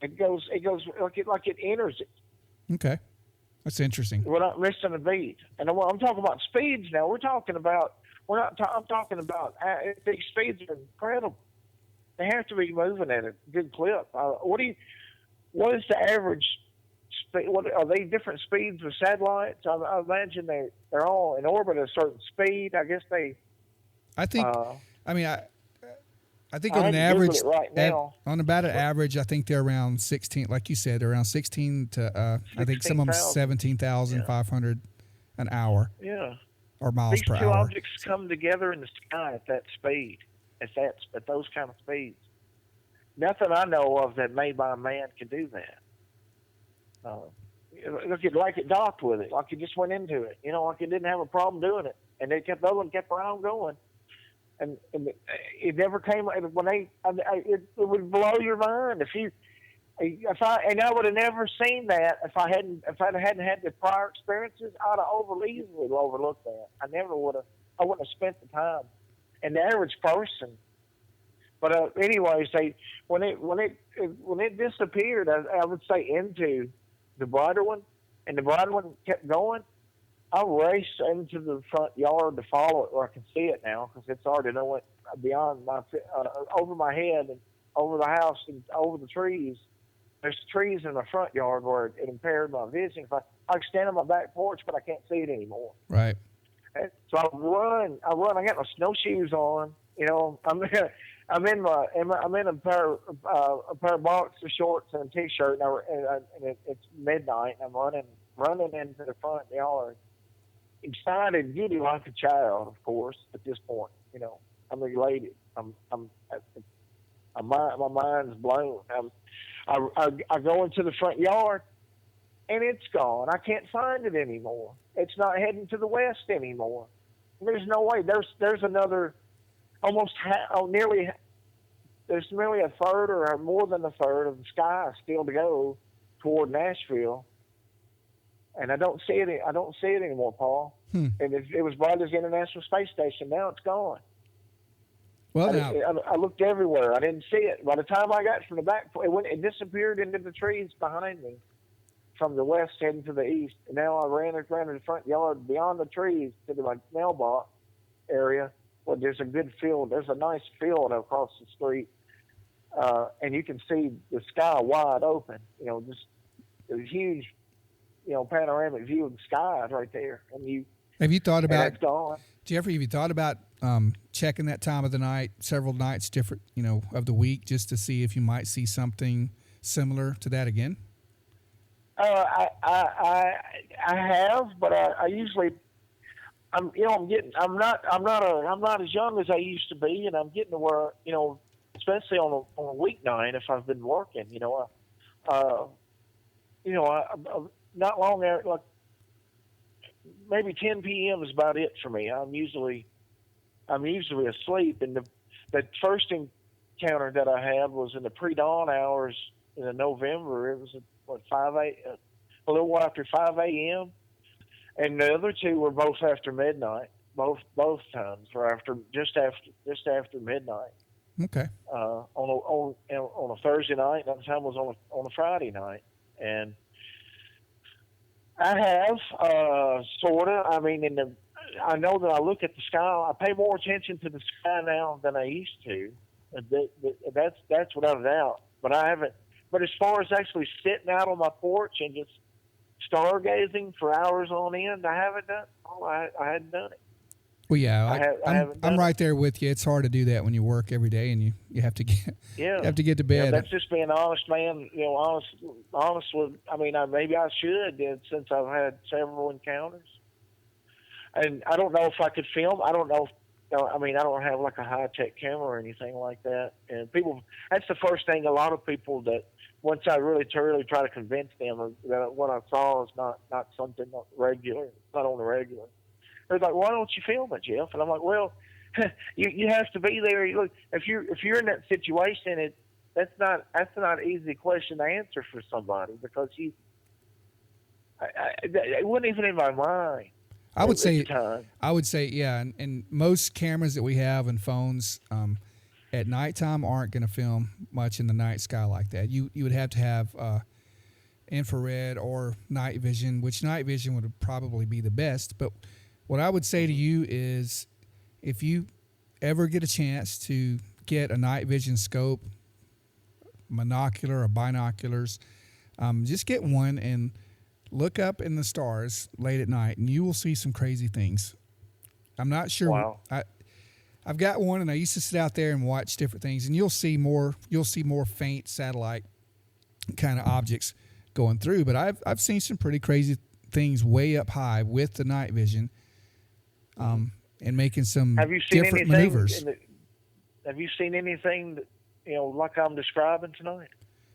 It goes like it enters it. Okay, that's interesting. We're not missing a beat. And I'm talking about speeds now. I'm talking about these speeds are incredible. They have to be moving at a good clip. What is the average speed? What are they different speeds with satellites? I imagine they're all in orbit at a certain speed. I guess they. I think. I think on an average, right now, on about an average, I think they're around 16. Like you said, they're around 16 to I think some of them 17,500 an hour. Yeah. Or miles per hour. These two objects come together in the sky at that speed, at those kind of speeds. Nothing I know of that made by a man can do that. Look, like it docked with it, like it just went into it. Like it didn't have a problem doing it, and the other one kept right on going. And it never came when it would blow your mind I would have never seen that if I hadn't had the prior experiences. I'd have easily overlooked that. I wouldn't have spent the time. And the average person. But anyways, when it disappeared, I would say into the brighter one, and the brighter one kept going. I raced into the front yard to follow it where I can see it now, because it's already went beyond over my head and over the house and over the trees. There's trees in the front yard where it impaired my vision. If I can stand on my back porch, but I can't see it anymore. Right. And so I run. I got my snowshoes on. I'm in a pair of boxer shorts and a t-shirt, and it's midnight. And I'm running into the front yard. Excited, giddy like a child, of course. At this point, I'm elated. My mind's blown. I go into the front yard, and it's gone. I can't find it anymore. It's not heading to the west anymore. There's no way. There's another, there's nearly a third or more than a third of the sky still to go toward Nashville. And I don't see it anymore, Paul. And it was bright as the International Space Station. Now it's gone. Well, I looked everywhere. I didn't see it. By the time I got from the back, it disappeared into the trees behind me from the west heading to the east. And now I ran around the front yard beyond the trees to the mailbox area where there's a good field. There's a nice field across the street. And you can see the sky wide open. Just a huge, panoramic view of the sky right there. And have you thought about, Jeffrey, have you thought about checking that time of the night, several nights different, of the week, just to see if you might see something similar to that again? I have, but I usually, I'm not as young as I used to be, and I'm getting to where, especially on a weeknight if I've been working, not long there, like maybe 10 p.m. is about it for me. I'm usually asleep. And the first encounter that I had was in the pre-dawn hours in November. It was a little after 5 a.m. And the other two were both after midnight. Both times were just after midnight. Okay. On a Thursday night. Another time was on a Friday night, and I have sorta. I mean, I know that I look at the sky. I pay more attention to the sky now than I used to. That's without a doubt. But I haven't. But as far as actually sitting out on my porch and just stargazing for hours on end, I haven't done. Oh, I hadn't done it. Well, yeah, I'm right it. there with you. It's hard to do that when you work every day and you have to get Yeah, you have to get to bed. Yeah, that's just being honest, man. You know, honest with. I mean, maybe I should, since I've had several encounters. And I don't know if I could film. I don't know. I mean, I don't have like a high tech camera or anything like that. And that's the first thing. A lot of people that once I really try to convince them that what I saw is not something not regular, not on the regular. They're like, why don't you film it, Jeff? And I'm like, well, you have to be there. Look, if you're in that situation, that's not an easy question to answer for somebody because it wasn't even in my mind. I would say, yeah, and most cameras that we have and phones at nighttime aren't going to film much in the night sky like that. You would have to have infrared or night vision, which night vision would probably be the best. But what I would say to you is, if you ever get a chance to get a night vision scope, monocular or binoculars, just get one and look up in the stars late at night, and you will see some crazy things. I'm not sure. Wow. I've got one, and I used to sit out there and watch different things, and you'll see more faint satellite kind of objects going through. But I've seen some pretty crazy things way up high with the night vision, and making some different maneuvers. Have you seen anything that, like I'm describing tonight?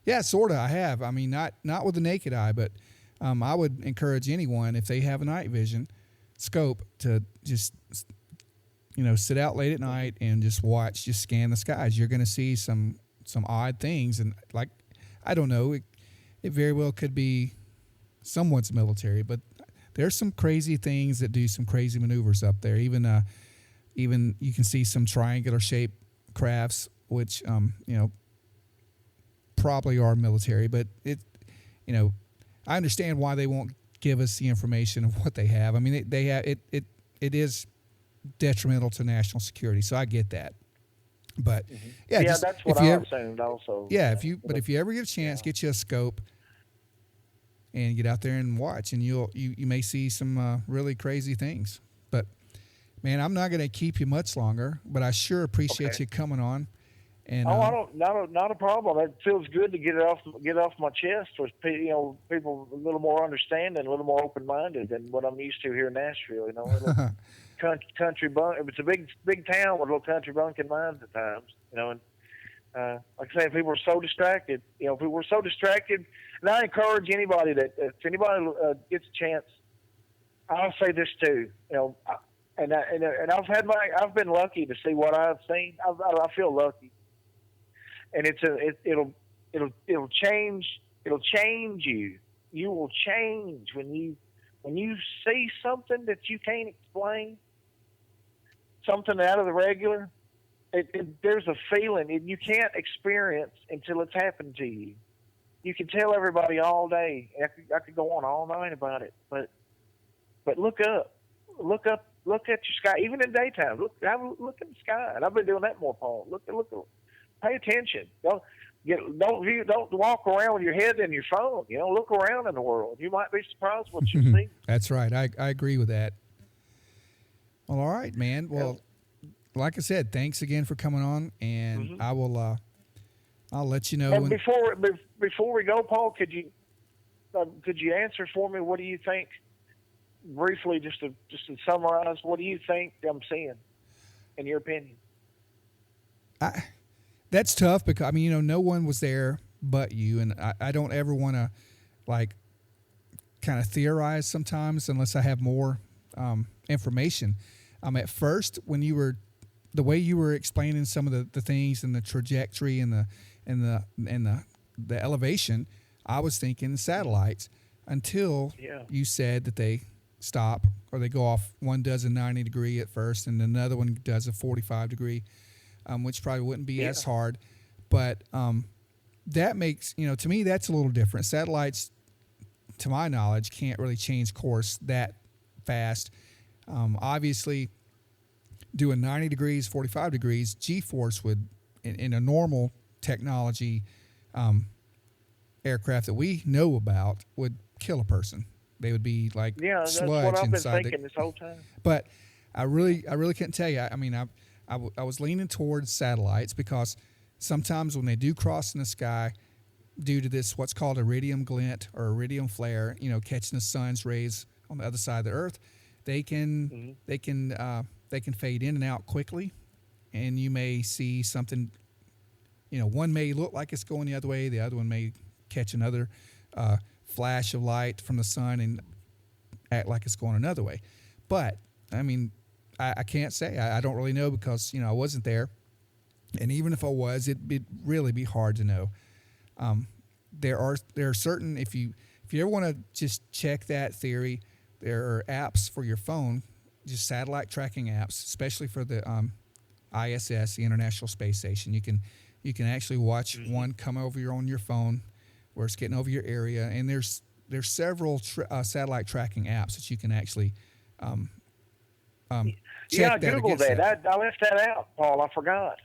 Yeah, sort of. I have. I mean, not with the naked eye, but I would encourage anyone, if they have a night vision scope, to just sit out late at night and just scan the skies. You're going to see some odd things, and like, I don't know, it very well could be someone's military, but there's some crazy things that do some crazy maneuvers up there. Even you can see some triangular shaped crafts, which probably are military, but I understand why they won't give us the information of what they have. I mean, they have it is detrimental to national security, so I get that. But yeah, that's what I assumed also. Yeah, if you ever get a chance, get you a scope and get out there and watch, and you may see some really crazy things. But man, I'm not going to keep you much longer, but I sure appreciate you coming on. And not a problem. It feels good to get off my chest with people a little more understanding, a little more open minded than what I'm used to here in Nashville. Country bunk. It's a big town with little country bunking minds at times. And like I say, people are so distracted. People were so distracted. And I encourage anybody that if anybody gets a chance, I'll say this too. And I've been lucky to see what I've seen. I feel lucky. And it'll change you. You will change when you see something that you can't explain, something out of the regular. There's a feeling you can't experience until it's happened to you. You can tell everybody all day. I could go on all night about it, but look up, look at your sky, even in daytime. Look at the sky, and I've been doing that more, Paul. Look. Pay attention. Don't walk around with your head in your phone. Look around in the world. You might be surprised what you see. That's right. I agree with that. Well, all right, man. Well, like I said, thanks again for coming on, and I will. I'll let you know. But before we go, Paul, could you answer for me? What do you think? Briefly, just to summarize, what do you think I'm seeing, in your opinion? That's tough because no one was there but you, and I don't ever want to kind of theorize sometimes unless I have more information. At first, when the way you were explaining some of the things and the trajectory and the elevation, I was thinking satellites until you said that they stop or they go off. One does a 90 degree at first, and another one does a 45 degree. which probably wouldn't be as hard. But that makes, to me, that's a little different. Satellites, to my knowledge, can't really change course that fast. Obviously, doing 90 degrees, 45 degrees, G-force would, in a normal technology aircraft that we know about, would kill a person. They would be like that's sludge what I've been inside thinking this whole time. But I really couldn't tell you. I was leaning towards satellites because sometimes when they do cross in the sky, due to this what's called iridium glint or iridium flare, catching the sun's rays on the other side of the Earth, they can fade in and out quickly, and you may see something. One may look like it's going the other way, the other one may catch another flash of light from the sun and act like it's going another way. But I can't say. I don't really know because I wasn't there, and even if I was, it'd really be hard to know. There are certain, if you ever want to just check that theory, there are apps for your phone, just satellite tracking apps, especially for the ISS, the International Space Station. You can actually watch one come over on your phone where it's getting over your area, and there's several satellite tracking apps that you can actually check. I Googled that. I left that out, Paul. I forgot.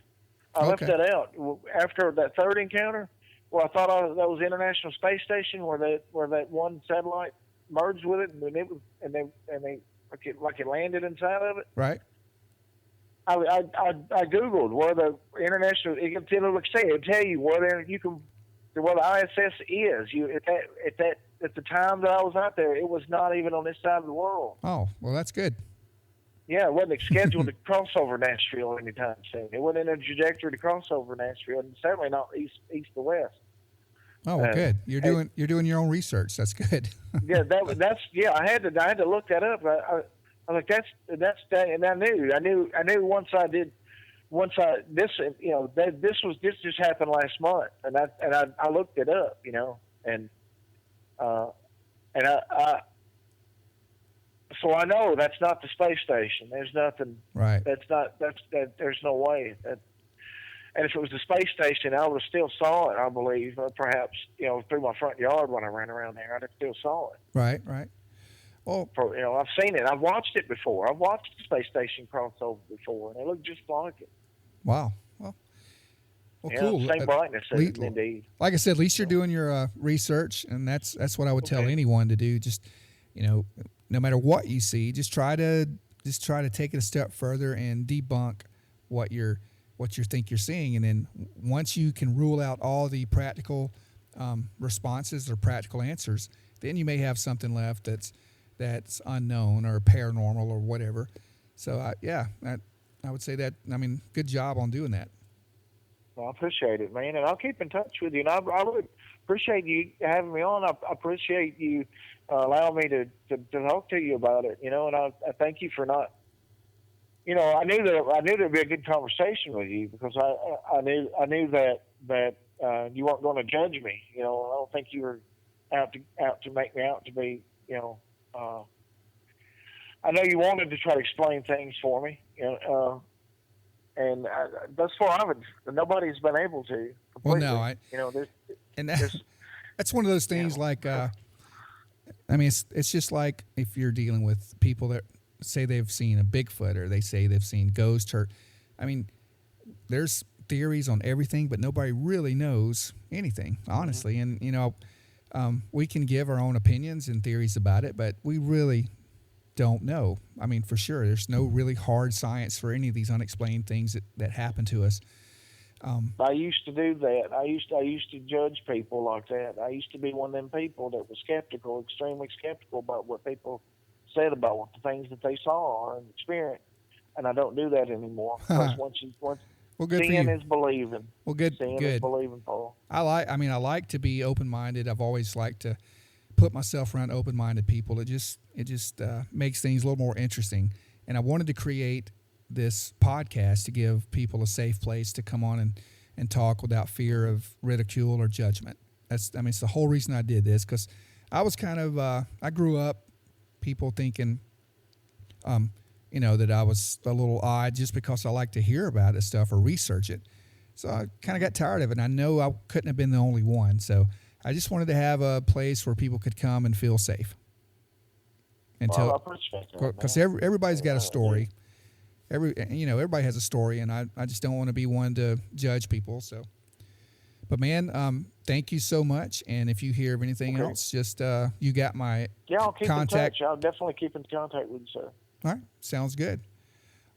I left that out after that third encounter. Well, I thought that was the International Space Station where that one satellite merged with it, and they like it landed inside of it. Right. I Googled where the international. It'll tell you where the ISS is. At the time that I was out there, it was not even on this side of the world. Oh, well, that's good. Yeah, it wasn't scheduled to cross over Nashville anytime soon. It wasn't in a trajectory to cross over Nashville, and certainly not east to west. Oh, well, good. You're doing your own research. That's good. Yeah, I had to look that up. I was like, that's that, and I knew this just happened last month, and I looked it up, so I know that's not the space station. There's nothing. Right. There's no way. And if it was the space station, I would have still saw it, I believe, perhaps, through my front yard when I ran around there. I'd have still saw it. Right. Well, I've seen it. I've watched it before. I've watched the space station cross over before, and it looked just like it. Wow. Well, cool. Same brightness, indeed. Like I said, at least you're doing your research, and that's what I would tell anyone to do. Just, no matter what you see, just try to take it a step further and debunk what you think you're seeing, and then once you can rule out all the practical responses or practical answers, then you may have something left that's unknown or paranormal or whatever. So I would say that. Good job on doing that. Well, I appreciate it, man, and I'll keep in touch with you. And I would appreciate you having me on. I appreciate you allowing me to talk to you about it. And I thank you for not. I knew there'd be a good conversation with you because I knew that you weren't going to judge me. I don't think you were out to make me out to be. I know you wanted to try to explain things for me. And thus far, nobody's been able to. Completely. Well, no, that's one of those things. Like, it's just like if you're dealing with people that say they've seen a Bigfoot or they say they've seen ghosts, or, there's theories on everything, but nobody really knows anything, honestly. And we can give our own opinions and theories about it, but we really don't know. For sure, there's no really hard science for any of these unexplained things that happen to us. I used to do that. I used to judge people like that. I used to be one of them people that was skeptical, extremely skeptical about what people said about what the things that they saw and experienced. And I don't do that anymore. Because once seeing is believing. Well, good. Seeing is believing, Paul. I like to be open-minded. I've always liked to put myself around open-minded people. It just makes things a little more interesting. And I wanted to create this podcast to give people a safe place to come on and talk without fear of ridicule or judgment. It's the whole reason I did this, because I was kind of I grew up people thinking that I was a little odd just because I like to hear about it stuff or research it. So I kind of got tired of it. And I know I couldn't have been the only one. So I just wanted to have a place where people could come and feel safe. Well, I appreciate that. Because everybody's got a story. Everybody has a story, and I just don't want to be one to judge people. So, but man, thank you so much. And if you hear of anything else, just you got my I'll keep contact. in touch. I'll definitely keep in contact with you, sir. All right, sounds good.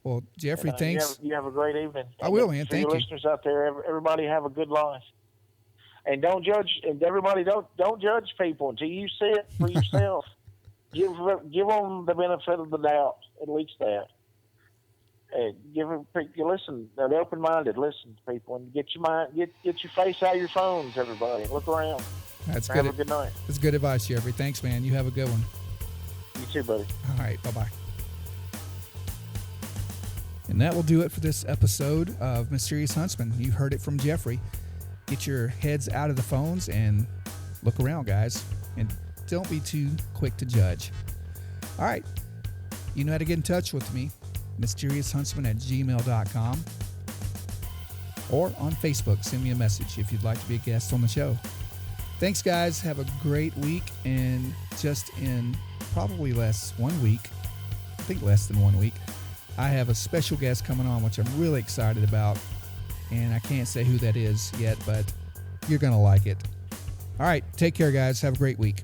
Well, Jeffrey, thanks. You have a great evening. I will, man. Thank you. Listeners out there, everybody have a good life. And don't judge. And everybody, don't judge people until you see it for yourself. Give them the benefit of the doubt, at least that. Listen. They're open-minded. Listen to people and get your face out of your phones. Everybody, look around. That's good. Have a good night. That's good advice, Jeffrey. Thanks, man. You have a good one. You too, buddy. All right. Bye-bye. And that will do it for this episode of Mysterious Huntsman. You heard it from Jeffrey. Get your heads out of the phones and look around, guys. And don't be too quick to judge. All right. You know how to get in touch with me. mysteriousHuntsman@gmail.com. Or on Facebook. Send me a message if you'd like to be a guest on the show. Thanks, guys. Have a great week. And just in probably less than 1 week, I have a special guest coming on, which I'm really excited about. And I can't say who that is yet, but you're going to like it. All right. Take care, guys. Have a great week.